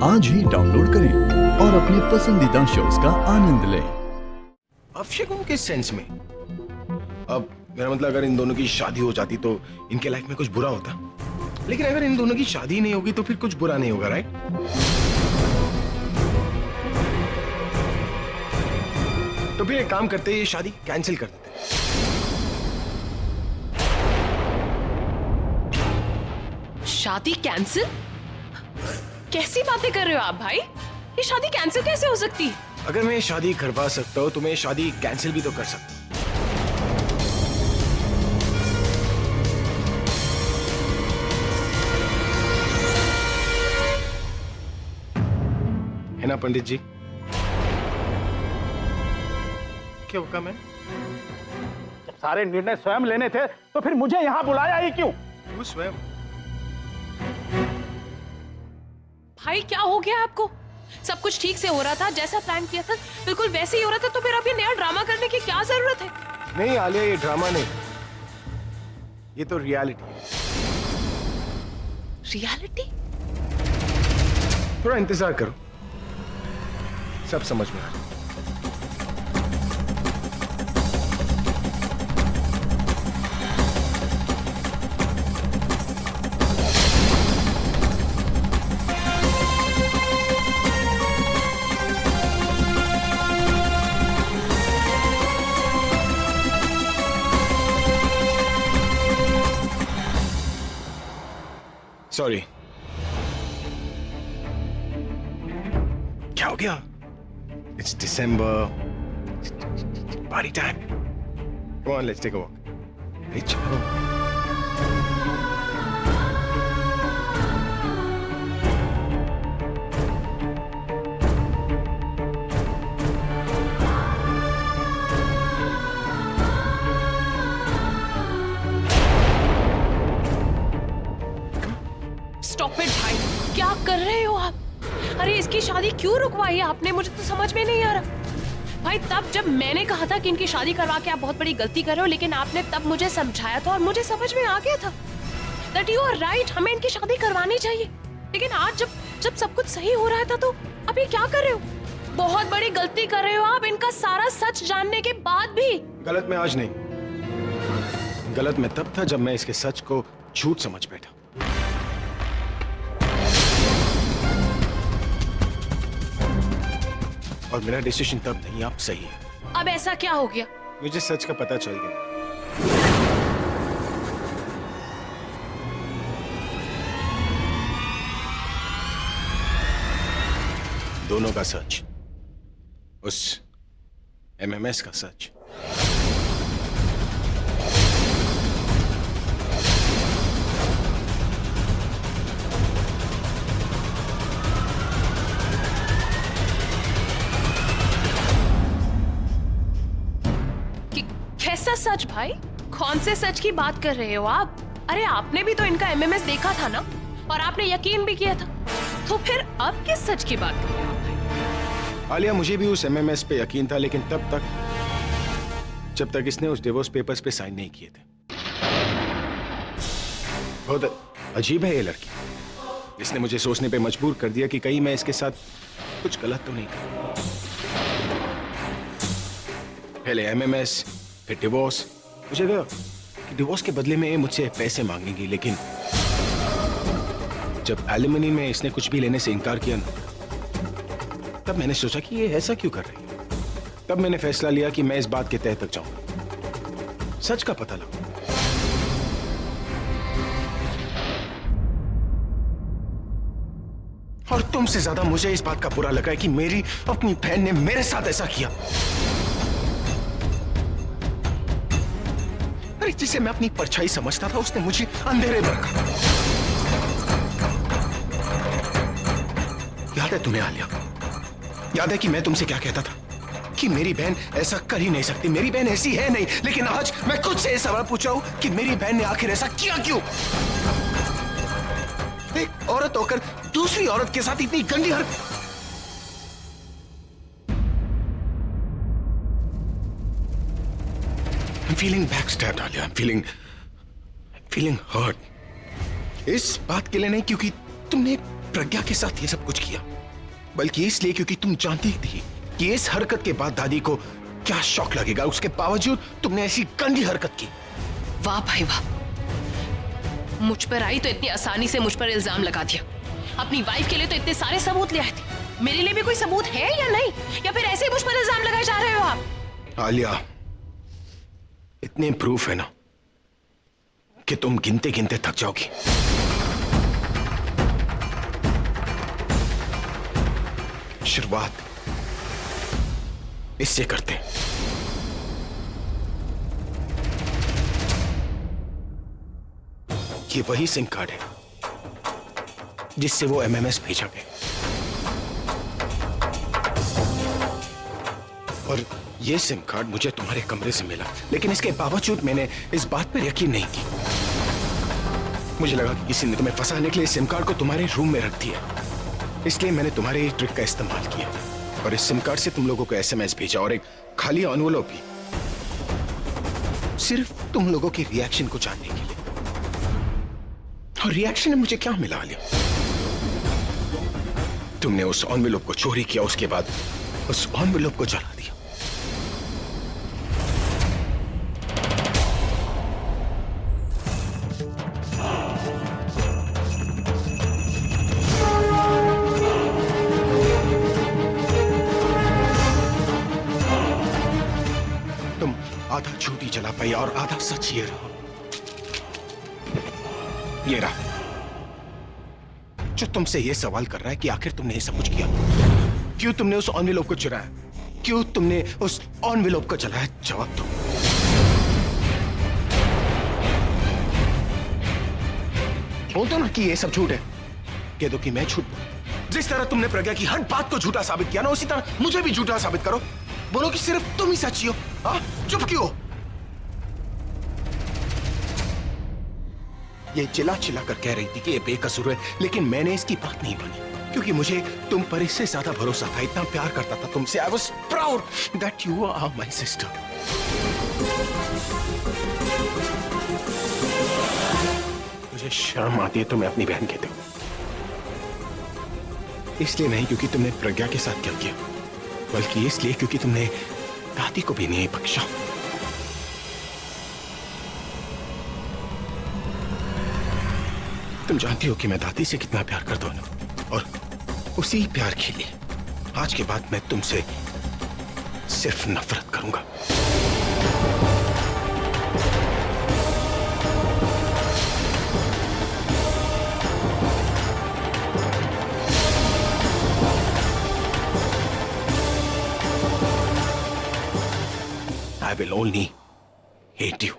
आज ही डाउनलोड करें और अपने पसंदीदा शोज का आनंद लें। अपशगुन किस सेंस में? अब मेरा मतलब अगर इन दोनों की शादी हो जाती तो इनके लाइफ में कुछ बुरा होता, लेकिन अगर इन दोनों की शादी नहीं होगी तो फिर कुछ बुरा नहीं होगा, राइट? तो फिर एक काम करते हैं, ये शादी कैंसिल कर देते हैं। शादी कैंसिल? कैसी बातें कर रहे हो आप भाई? ये शादी कैंसिल कैसे हो सकती है? अगर मैं ये शादी करवा सकता हूँ तो मैं ये शादी कैंसिल भी तो कर सकता हूँ। है ना पंडित जी? क्या हुक्म है? जब सारे निर्णय स्वयं लेने थे तो फिर मुझे यहां बुलाया ही क्यों? वो स्वयं। भाई क्या हो गया आपको? सब कुछ ठीक से हो रहा था, जैसा प्लान किया था बिल्कुल वैसे ही हो रहा था, तो फिर अब ये नया ड्रामा करने की क्या जरूरत है? नहीं आलिया, ये ड्रामा नहीं, ये तो रियलिटी है। रियलिटी? थोड़ा इंतजार करो, सब समझ में आ रहा है। सॉरी, क्या हो गया? It's December, party time. Come on, let's take a walk. चलो। स्टॉप इट भाई, क्या कर रहे हो आप? अरे इसकी शादी क्यों रुकवाई है आपने? मुझे तो समझ में नहीं आ रहा। भाई तब जब मैंने कहा था कि इनकी शादी करवा के आप बहुत बड़ी गलती कर रहे हो, लेकिन आपने तब मुझे समझाया था और मुझे समझ में आ गया था दैट यू आर राइट, हमें इनकी शादी करवानी चाहिए। लेकिन आज जब सब कुछ सही हो रहा था तो अब ये क्या कर रहे हो? बहुत बड़ी गलती कर रहे हो आप, इनका सारा सच जानने के बाद भी। गलत मैं आज नहीं, गलत मैं तब था जब मैं इसके सच को झूठ समझ बैठा। और मेरा डिसीजन तब नहीं, अब सही है। अब ऐसा क्या हो गया? मुझे सच का पता चल गया। दोनों का सच, उस एमएमएस का सच। कैसा सच भाई? कौन से सच की बात कर रहे हो आप? अरे आपने भी तो इनका एमएमएस देखा था ना, और आपने यकीन भी किया था, तो फिर अब किस सच की बात कर रहे हो भाई? आलिया, मुझे भी उस एमएमएस पे यकीन था, लेकिन तब तक जब तक इसने उस डिवोर्स पेपर्स पे साइन नहीं किए थे। बहुत अजीब है ये लड़की, इसने मुझे सोचने पे मजबूर कर दिया कि कहीं मैं इसके साथ कुछ गलत तो नहीं कर। पहले एमएमएस, फिर डिवोर्स। मुझे लगा कि डिवोर्स के बदले में ये मुझसे पैसे मांगेगी, लेकिन जब एलिमनी में इसने कुछ भी लेने से इनकार किया ना, तब मैंने सोचा कि ये ऐसा क्यों कर रही है। तब मैंने फैसला लिया कि मैं इस बात के तह तक जाऊंगा, सच का पता लगाऊंगा। और तुमसे ज्यादा मुझे इस बात का बुरा लगा है कि मेरी अपनी बहन ने मेरे साथ ऐसा किया। अरे जिसे मैं अपनी परछाई समझता था, उसने मुझे अंधेरे में रखा। याद है तुम्हें आलिया? याद है कि मैं तुमसे क्या कहता था कि मेरी बहन ऐसा कर ही नहीं सकती, मेरी बहन ऐसी है नहीं। लेकिन आज मैं खुद से ये सवाल पूछा हूं कि मेरी बहन ने आखिर ऐसा किया क्यों? एक औरत होकर दूसरी औरत के साथ इतनी गंदी हरकत। I'm feeling backstabbed, Alia. I'm feeling hurt. इस बात के लिए नहीं क्योंकि तुमने एक प्रज्ञा के साथ ये सब कुछ किया, बल्कि इसलिए क्योंकि तुम जानती थी कि इस हरकत के बाद दादी को क्या शौक लगेगा। उसके बावजूद तुमने ऐसी गंदी हरकत की। वाह भाई वाह, मुझ पर आई तो इतनी आसानी से मुझ पर इल्जाम लगा दिया। अपनी वाइफ के लिए तो इतने सारे सबूत ले आए थे, मेरे लिए भी कोई सबूत है या नहीं? या फिर ऐसे ही मुझ पर इल्जाम लगाए जा रहे हो आप? आलिया, इतने प्रूफ है ना कि तुम गिनते गिनते थक जाओगी। शुरुआत इससे करते हैं। ये वही सिम कार्ड है जिससे वो एमएमएस भेजा गया, और ये सिम कार्ड मुझे तुम्हारे कमरे से मिला, लेकिन इसके बावजूद मैंने इस बात पर यकीन नहीं की। मुझे लगा कि किसी ने तुम्हें फंसाने के लिए सिम कार्ड को तुम्हारे रूम में रख दिया, इसलिए मैंने तुम्हारे ट्रिक का इस्तेमाल किया और इस सिम कार्ड से तुम लोगों को एसएमएस भेजा और एक खाली एनवेलप भी, सिर्फ तुम लोगों के रिएक्शन को जानने के लिए। और रिएक्शन में मुझे क्या मिला आलिया? तुमने उस एनवेलप को चोरी किया, उसके बाद उस एनवेलप को जला दिया। तुम आधा झूठी जला पाई और आधा सच ये रहा। ये रहा जो तुमसे ये सवाल कर रहा है कि आखिर तुमने ये सब कुछ किया क्यों? तुमने उस एनवेलप को चुराया क्यों? तुमने उस एनवेलप को जलाया? जवाब दो। बोल दो ना कि ये सब झूठ है। कह दो कि मैं झूठ बोल। जिस तरह तुमने प्रज्ञा की हर बात को झूठा साबित किया ना, उसी तरह मुझे भी झूठा साबित करो। बोलो कि सिर्फ तुम ही सच्ची हो। हाँ, चुप क्यों? ये चिल्ला चिल्ला कर कह रही थी कि ये बेकसूर है, लेकिन मैंने इसकी बात नहीं मानी क्योंकि मुझे तुम पर इससे ज्यादा भरोसा था। इतना प्यार करता था तुमसे। I was proud that you are my sister. मुझे शर्म आती है तुम्हें अपनी बहन कहते हो। इसलिए नहीं क्योंकि तुमने प्रज्ञा के साथ क्या किया, बल्कि इसलिए क्योंकि तुमने दादी को भी नहीं बख्शा। तुम जानती हो कि मैं दादी से कितना प्यार करता हूं, और उसी प्यार के लिए आज के बाद मैं तुमसे सिर्फ नफरत करूंगा। I will only hate you.